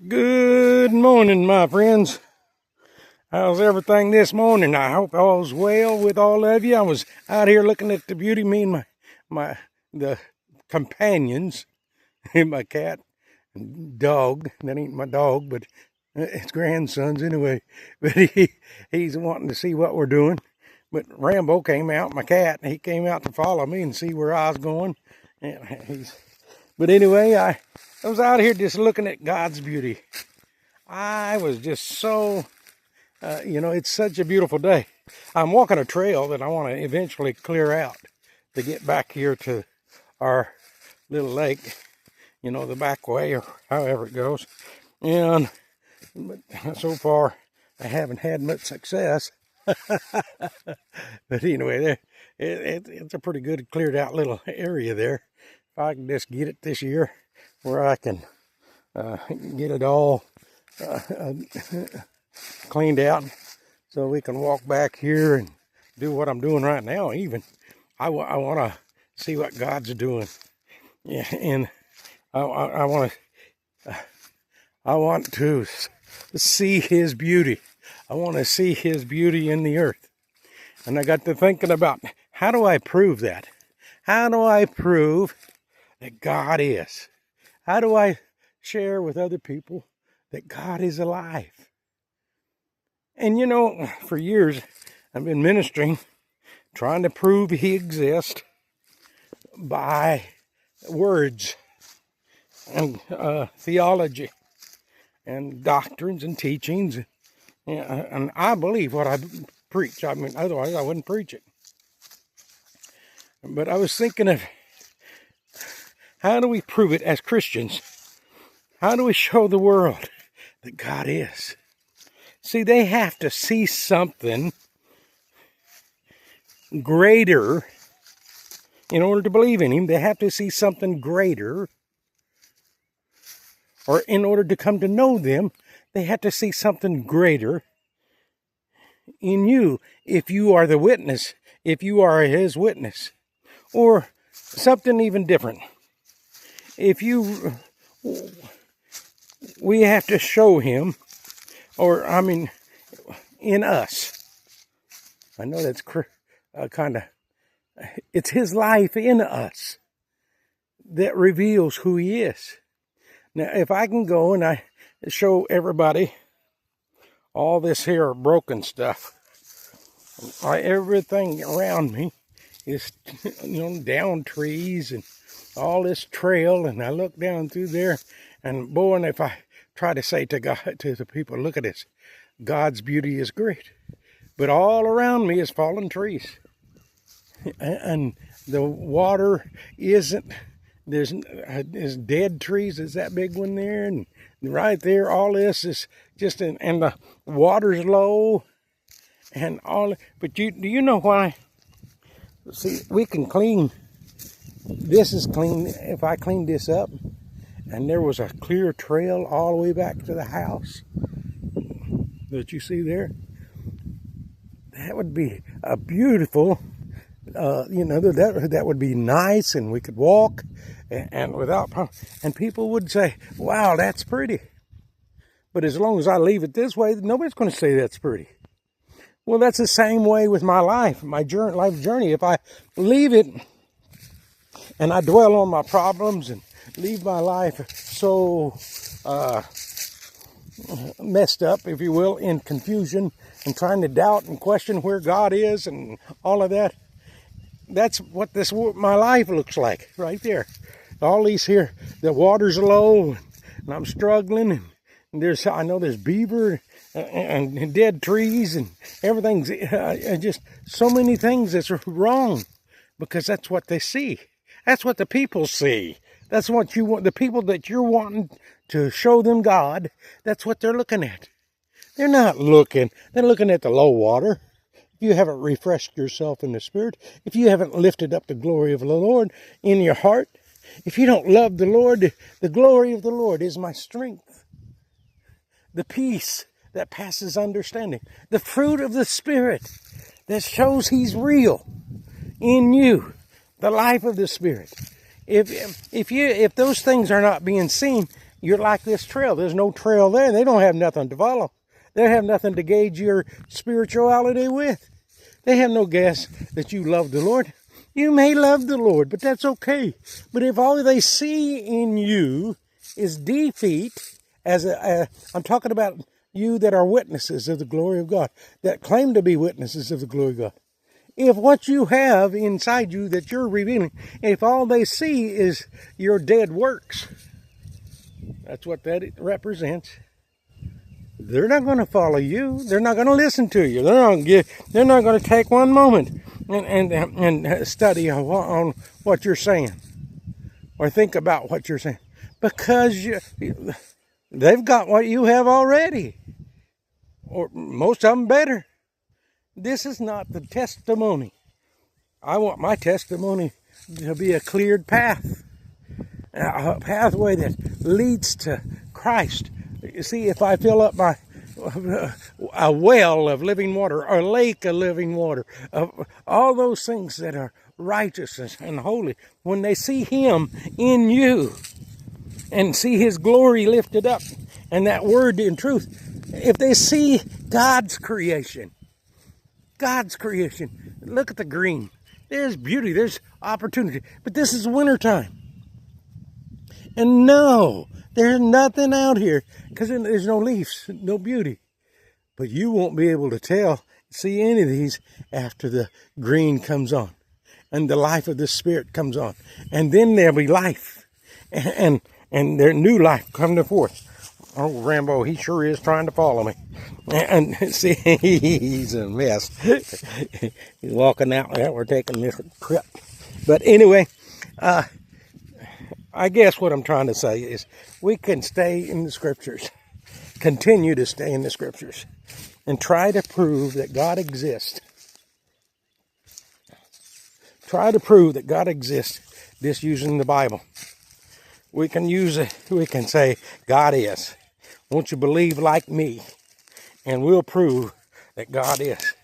Good morning, my friends. How's everything this morning? I hope all's well with all of you. I was out here looking at the beauty, me and the companions, my cat and dog. That ain't my dog, but it's grandson's anyway. But he's wanting to see what we're doing. But Rambo came out, my cat, and he came out to follow me and see where I was going. But anyway, I was out here just looking at God's beauty. I was just so, it's such a beautiful day. I'm walking a trail that I want to eventually clear out to get back here to our little lake, the back way or however it goes. But so far, I haven't had much success. But anyway, it's a pretty good cleared out little area there. If I can just get it this year where I can get it all cleaned out so we can walk back here and do what I'm doing right now. Even I want to see what God's doing. Yeah, and I want to see His beauty. I want to see His beauty in the earth. And I got to thinking about, how do I prove that? How do I prove that God is? How do I share with other people that God is alive? And for years, I've been ministering, trying to prove He exists by words and theology and doctrines and teachings. And I believe what I preach. I mean, otherwise I wouldn't preach it. But I was thinking of, how do we prove it as Christians? How do we show the world that God is? See, they have to see something greater in order to believe in Him. They have to see something greater. Or in order to come to know them, they have to see something greater in you. If you are the witness, if you are His witness. Or something even different. We have to show Him, in us. I know that's it's His life in us that reveals who He is. Now, if I can go and I show everybody all this here broken stuff, everything around me is, down trees and all this trail, and I look down through there, and boy, and if I try to say to God, to the people, look at this, God's beauty is great, but all around me is fallen trees, and the water isn't. There's dead trees. There's that big one there, and right there, all this is just, and the water's low, and all. But do you know why? See, we can clean. This is clean. If I cleaned this up, and there was a clear trail all the way back to the house that you see there, that would be a beautiful. That would be nice, and we could walk, and without problem. And people would say, "Wow, that's pretty." But as long as I leave it this way, nobody's going to say that's pretty. Well, that's the same way with my life, my life journey. If I leave it and I dwell on my problems and leave my life so messed up, if you will, in confusion and trying to doubt and question where God is and all of that, that's what my life looks like right there. All these here, the water's low, and I'm struggling, and I know there's beaver and dead trees, and everything's just so many things that's wrong, because that's what they see. That's what the people see. That's what you want. The people that you're wanting to show them God, that's what they're looking at. They're not looking. They're looking at the low water. If you haven't refreshed yourself in the Spirit, if you haven't lifted up the glory of the Lord in your heart, if you don't love the Lord, the glory of the Lord is my strength. The peace that passes understanding. The fruit of the Spirit that shows He's real in you. The life of the Spirit. If those things are not being seen, You're like this trail. There's no trail there. They don't have nothing to follow. They have nothing to gauge your spirituality with. They have no guess that you love the Lord. You may love the Lord, but that's okay. But if all they see in you is defeat, I'm talking about you that are witnesses of the glory of God, that claim to be witnesses of the glory of God. If what you have inside you that you're revealing, if all they see is your dead works, that's what that represents. They're not going to follow you. They're not going to listen to you. They're not going to take one moment and study on what you're saying or think about what you're saying, because they've got what you have already, or most of them better. This is not the testimony. I want my testimony to be a cleared path, a pathway that leads to Christ. You see, if I fill up a well of living water, or a lake of living water, all those things that are righteous and holy, when they see Him in you and see His glory lifted up and that word in truth, if they see God's creation, look at the green. There's beauty, there's opportunity. But this is wintertime. And no, there's nothing out here because there's no leaves, no beauty. But you won't be able to see any of these after the green comes on and the life of the Spirit comes on. And then there'll be life and their new life coming forth. Oh, Rambo, he sure is trying to follow me. And see, he's a mess. He's walking out there. We're taking this trip. But anyway, I guess what I'm trying to say is we can stay in the Scriptures, continue to stay in the Scriptures, and try to prove that God exists. Try to prove that God exists just using the Bible. We can use it. We can say, God is. Won't you believe like me? And we'll prove that God is.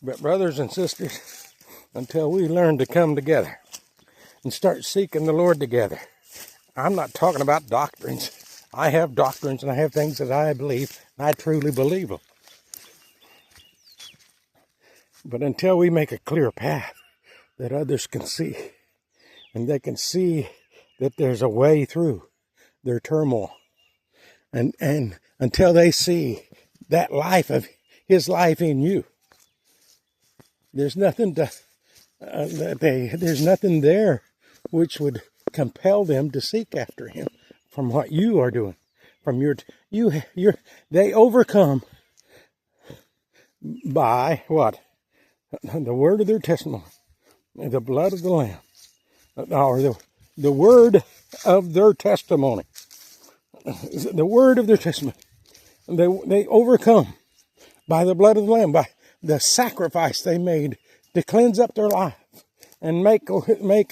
But brothers and sisters, until we learn to come together and start seeking the Lord together, I'm not talking about doctrines. I have doctrines and I have things that I believe, and I truly believe them. But until we make a clear path that others can see, and they can see that there's a way through their turmoil, and until they see that life of His life in you, there's nothing there's nothing there which would compel them to seek after Him from what you are doing. From they overcome by what? The word of their testimony, the blood of the Lamb, or the word of their testimony. The word of their testimony. They overcome by the blood of the Lamb, by the sacrifice they made to cleanse up their life and make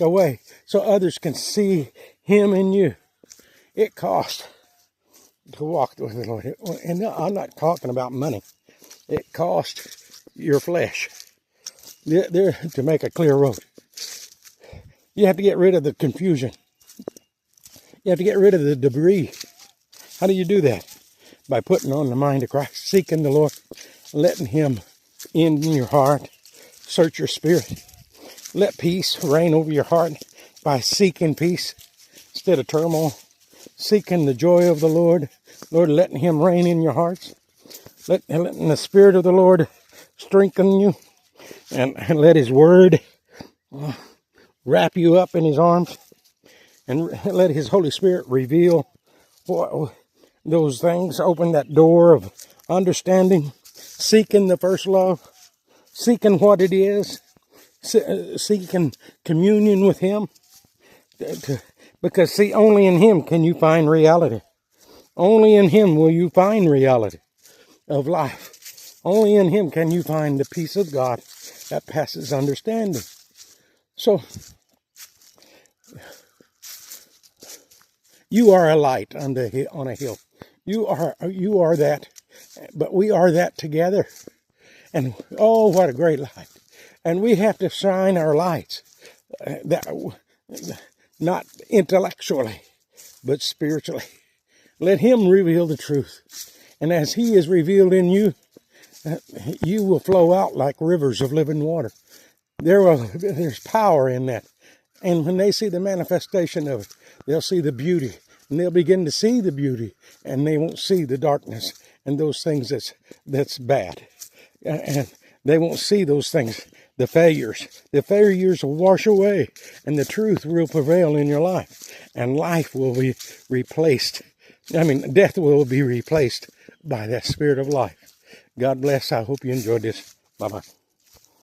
a way so others can see Him in you. It costs to walk with the Lord. And I'm not talking about money. It costs your flesh to make a clear road. You have to get rid of the confusion. You have to get rid of the debris. How do you do that? By putting on the mind of Christ, seeking the Lord, letting Him in your heart, search your spirit. Let peace reign over your heart by seeking peace instead of turmoil. Seeking the joy of the Lord. Lord, letting Him reign in your hearts. Letting the Spirit of the Lord strengthen you. And let His Word wrap you up in His arms. And let His Holy Spirit reveal those things. Open that door of understanding. Seeking the first love. Seeking what it is. Seeking communion with Him. Because, see, only in Him can you find reality. Only in Him will you find reality of life. Only in Him can you find the peace of God that passes understanding. So, you are a light on a hill. You are that, but we are that together. And, oh, what a great light. And we have to shine our lights, not intellectually, but spiritually. Let him reveal the truth. And as he is revealed in you, you will flow out like rivers of living water. There's power in that. And when they see the manifestation of it, they'll see the beauty. And they'll begin to see the beauty. And they won't see the darkness and those things that's bad. And they won't see those things, the failures. The failures will wash away. And the truth will prevail in your life. And life will be replaced. Death will be replaced by that spirit of life. God bless. I hope you enjoyed this. Bye-bye.